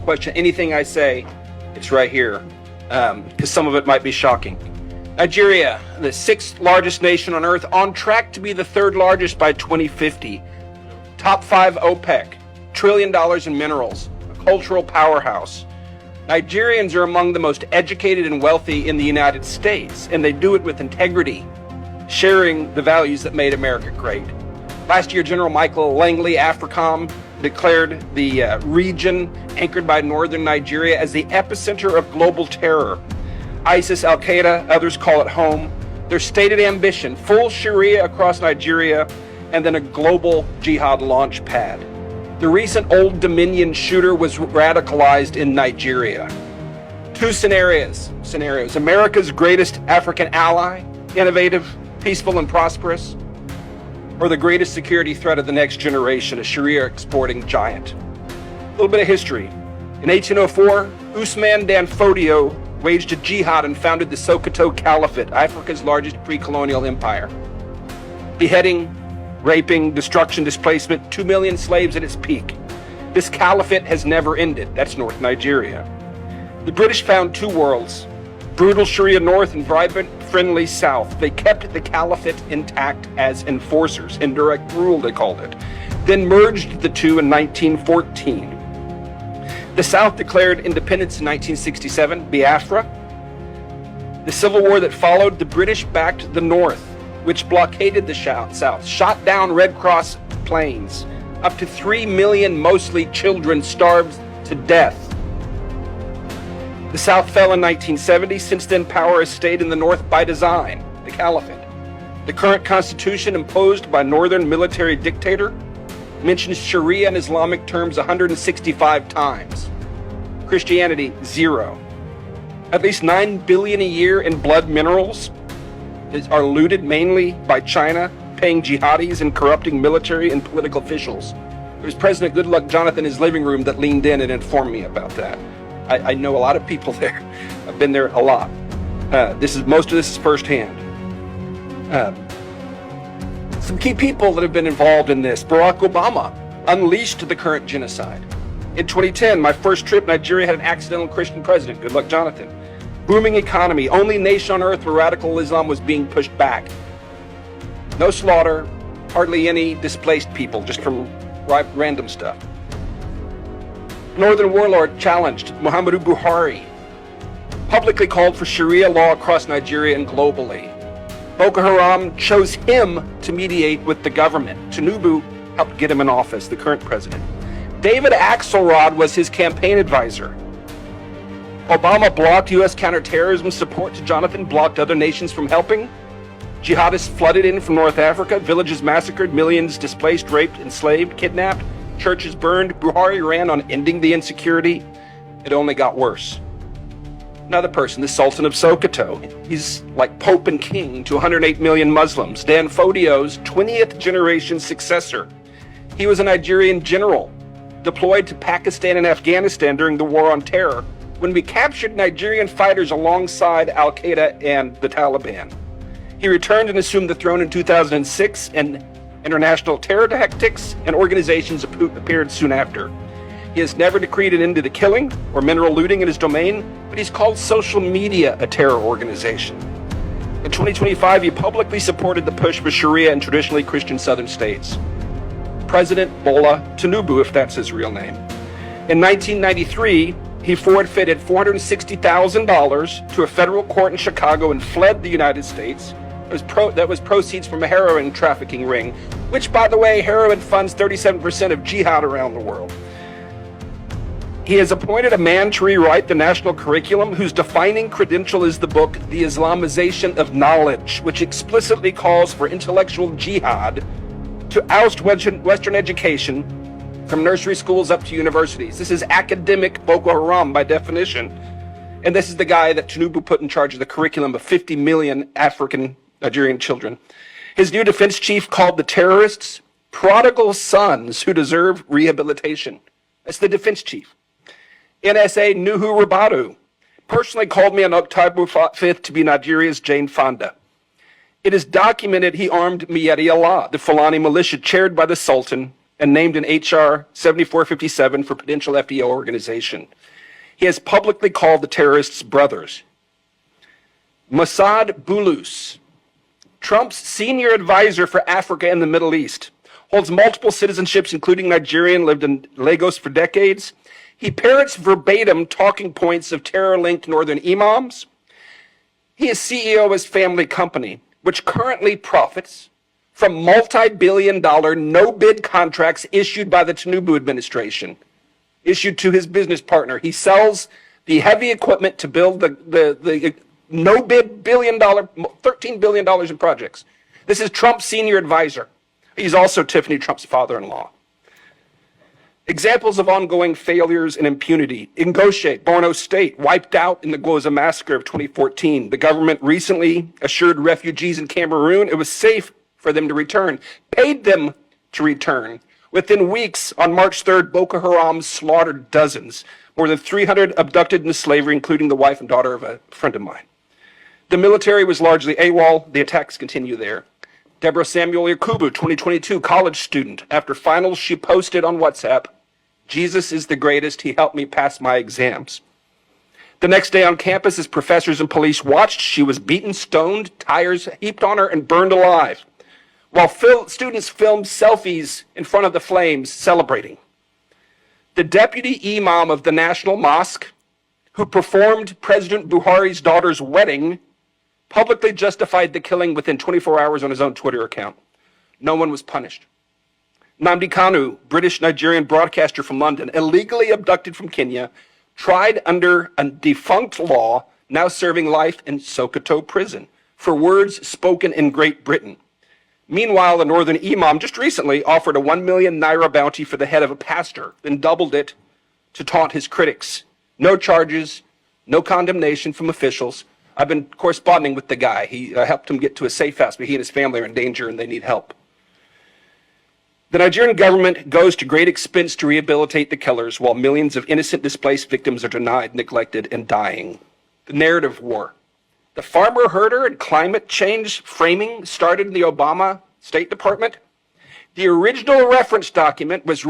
question anything I say, it's right here, because some of it might be shocking. Nigeria, the 6th largest nation on earth, on track to be the 3rd largest by 2050. Top 5 OPEC, $1 trillion in minerals, a cultural powerhouse. Nigerians are among the most educated and wealthy in the United States, and they do it with integrity, sharing the values that made America great. Last year, General Michael Langley, AFRICOM, declared the region anchored by northern Nigeria as the epicenter of global terror. ISIS, Al-Qaeda, others call it home. Their stated ambition, full Sharia across Nigeria, and then a global jihad launch pad. The recent Old Dominion shooter was radicalized in Nigeria. Two scenarios. America's greatest African ally, innovative, peaceful, and prosperous, or the greatest security threat of the next generation, a Sharia exporting giant. A little bit of history. In 1804, Usman Dan Fodio waged a jihad and founded the Sokoto Caliphate, Africa's largest pre-colonial empire. Beheading, raping, destruction, displacement, 2 million slaves at its peak. This caliphate has never ended. That's North Nigeria. The British found two worlds, brutal Sharia north and vibrant, friendly south. They kept the caliphate intact as enforcers, indirect rule they called it, then merged the two in 1914. The South declared independence in 1967, Biafra. The civil war that followed, the British backed the North, which blockaded the South, shot down Red Cross planes. Up to 3 million, mostly children, starved to death. The South fell in 1970. Since then, power has stayed in the North by design, the caliphate. The current constitution, imposed by northern military dictator, mentions Sharia in Islamic terms 165 times. Christianity, 0. At least $9 billion a year in blood minerals are looted mainly by China, paying jihadis and corrupting military and political officials. It was President Goodluck Jonathan in his living room that leaned in and informed me about that. I know a lot of people there. I've been there a lot. Most of this is firsthand. Some key people that have been involved in this. Barack Obama unleashed the current genocide. In 2010, my first trip, Nigeria had an accidental Christian president, Goodluck Jonathan. Booming economy, only nation on earth where radical Islam was being pushed back. No slaughter, hardly any displaced people, just from random stuff. Northern warlord challenged Muhammadu Buhari, publicly called for Sharia law across Nigeria and globally. Boko Haram chose him to mediate with the government. Tinubu helped get him in office, the current president. David Axelrod was his campaign advisor. Obama blocked U.S. counterterrorism support to Jonathan, blocked other nations from helping. Jihadists flooded in from North Africa, villages massacred, millions displaced, raped, enslaved, kidnapped, churches burned. Buhari ran on ending the insecurity. It only got worse. Another person, the Sultan of Sokoto. He's like Pope and King to 108 million Muslims. Dan Fodio's 20th generation successor. He was a Nigerian general deployed to Pakistan and Afghanistan during the War on Terror, when we captured Nigerian fighters alongside Al-Qaeda and the Taliban. He returned and assumed the throne in 2006, and international terror tactics and organizations appeared soon after. He has never decreed an end to the killing or mineral looting in his domain, but he's called social media a terror organization. In 2025, he publicly supported the push for Sharia in traditionally Christian southern states. President Bola Tinubu, if that's his real name. In 1993, he forfeited $460,000 to a federal court in Chicago and fled the United States. That was proceeds from a heroin trafficking ring, which, by the way, heroin funds 37% of jihad around the world. He has appointed a man to rewrite the national curriculum whose defining credential is the book, The Islamization of Knowledge, which explicitly calls for intellectual jihad to oust Western education from nursery schools up to universities. This is academic Boko Haram by definition. And this is the guy that Tinubu put in charge of the curriculum of 50 million African Nigerian children. His new defense chief called the terrorists prodigal sons who deserve rehabilitation. That's the defense chief. NSA Nuhu Ribadu personally called me on October 5th to be Nigeria's Jane Fonda. It is documented he armed Miyadi Allah, the Fulani militia chaired by the Sultan, and named in HR 7457 for potential FDO organization. He has publicly called the terrorists brothers. Mossad Boulous, Trump's senior advisor for Africa and the Middle East, holds multiple citizenships, including Nigerian, lived in Lagos for decades. He parrots verbatim talking points of terror-linked northern imams. He is CEO of his family company, which currently profits from multi-billion-dollar no-bid contracts issued by the Tinubu administration, issued to his business partner. He sells the heavy equipment to build the no-bid billion-dollar, $13 billion in projects. This is Trump's senior advisor. He's also Tiffany Trump's father-in-law. Examples of ongoing failures and impunity. Ingoshe, Borno State, wiped out in the Gwoza massacre of 2014. The government recently assured refugees in Cameroon it was safe for them to return, paid them to return. Within weeks, on March 3rd, Boko Haram slaughtered dozens, more than 300 abducted into slavery, including the wife and daughter of a friend of mine. The military was largely AWOL. The attacks continue there. Deborah Samuel Yakubu, 2022, college student. After finals, she posted on WhatsApp, "Jesus is the greatest. He helped me pass my exams." The next day on campus, as professors and police watched, she was beaten, stoned, tires heaped on her, and burned alive, while students filmed selfies in front of the flames celebrating. The deputy imam of the National Mosque, who performed President Buhari's daughter's wedding, publicly justified the killing within 24 hours on his own Twitter account. No one was punished. Nnamdi Kanu, British Nigerian broadcaster from London, illegally abducted from Kenya, tried under a defunct law, now serving life in Sokoto prison for words spoken in Great Britain. Meanwhile, the northern imam just recently offered a 1 million naira bounty for the head of a pastor, then doubled it to taunt his critics. No charges, no condemnation from officials. I've been corresponding with the guy. He helped him get to a safe house, but he and his family are in danger and they need help. The Nigerian government goes to great expense to rehabilitate the killers, while millions of innocent displaced victims are denied, neglected, and dying. The narrative war. The farmer herder and climate change framing started in the Obama State Department. The original reference document was